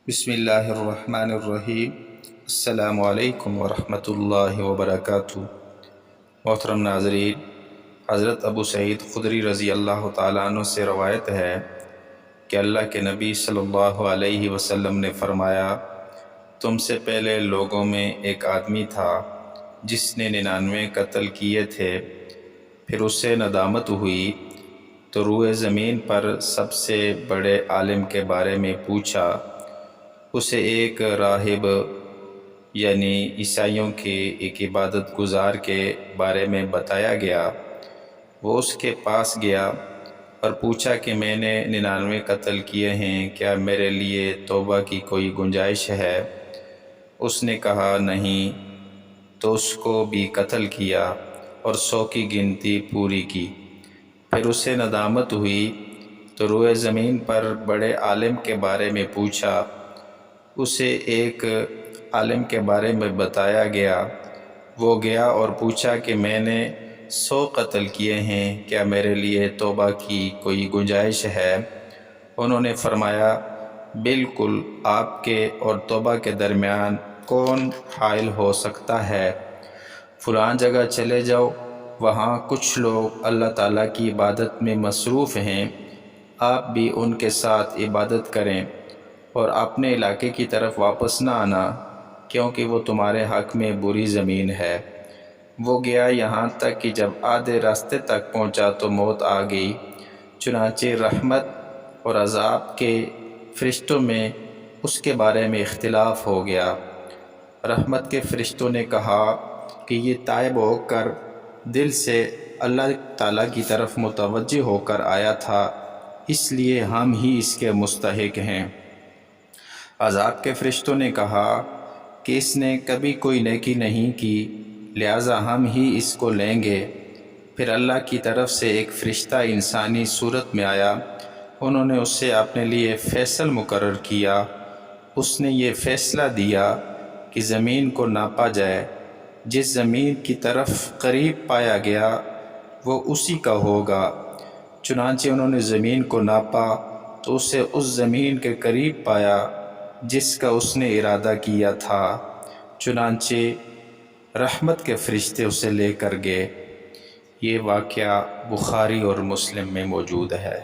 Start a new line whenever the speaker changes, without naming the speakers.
بسم اللہ الرحمن الرحیم۔ السلام علیکم ورحمۃ اللہ وبرکاتہ۔ محترم ناظرین، حضرت ابو سعید خدری رضی اللہ تعالیٰ عنہ سے روایت ہے کہ اللہ کے نبی صلی اللہ علیہ وسلم نے فرمایا، تم سے پہلے لوگوں میں ایک آدمی تھا جس نے 99 قتل کیے تھے، پھر اسے ندامت ہوئی تو روئے زمین پر سب سے بڑے عالم کے بارے میں پوچھا۔ اسے ایک راہب یعنی عیسائیوں کے ایک عبادت گزار کے بارے میں بتایا گیا۔ وہ اس کے پاس گیا اور پوچھا کہ میں نے 99 قتل کیے ہیں، کیا میرے لیے توبہ کی کوئی گنجائش ہے؟ اس نے کہا نہیں، تو اس کو بھی قتل کیا اور 100 کی گنتی پوری کی۔ پھر اسے ندامت ہوئی تو روئے زمین پر بڑے عالم کے بارے میں پوچھا۔ اسے ایک عالم کے بارے میں بتایا گیا۔ وہ گیا اور پوچھا کہ میں نے 100 قتل کیے ہیں، کیا میرے لیے توبہ کی کوئی گنجائش ہے؟ انہوں نے فرمایا، بالکل، آپ کے اور توبہ کے درمیان کون حائل ہو سکتا ہے؟ فلاں جگہ چلے جاؤ، وہاں کچھ لوگ اللہ تعالیٰ کی عبادت میں مصروف ہیں، آپ بھی ان کے ساتھ عبادت کریں اور اپنے علاقے کی طرف واپس نہ آنا، کیونکہ وہ تمہارے حق میں بری زمین ہے۔ وہ گیا، یہاں تک کہ جب آدھے راستے تک پہنچا تو موت آ گئی۔ چنانچہ رحمت اور عذاب کے فرشتوں میں اس کے بارے میں اختلاف ہو گیا۔ رحمت کے فرشتوں نے کہا کہ یہ تائب ہو کر دل سے اللہ تعالیٰ کی طرف متوجہ ہو کر آیا تھا، اس لیے ہم ہی اس کے مستحق ہیں۔ عذاب کے فرشتوں نے کہا کہ اس نے کبھی کوئی نیکی نہیں کی، لہٰذا ہم ہی اس کو لیں گے۔ پھر اللہ کی طرف سے ایک فرشتہ انسانی صورت میں آیا، انہوں نے اس سے اپنے لیے فیصل مقرر کیا۔ اس نے یہ فیصلہ دیا کہ زمین کو ناپا جائے، جس زمین کی طرف قریب پایا گیا وہ اسی کا ہوگا۔ چنانچہ انہوں نے زمین کو ناپا تو اسے اس زمین کے قریب پایا جس کا اس نے ارادہ کیا تھا۔ چنانچہ رحمت کے فرشتے اسے لے کر گئے۔ یہ واقعہ بخاری اور مسلم میں موجود ہے۔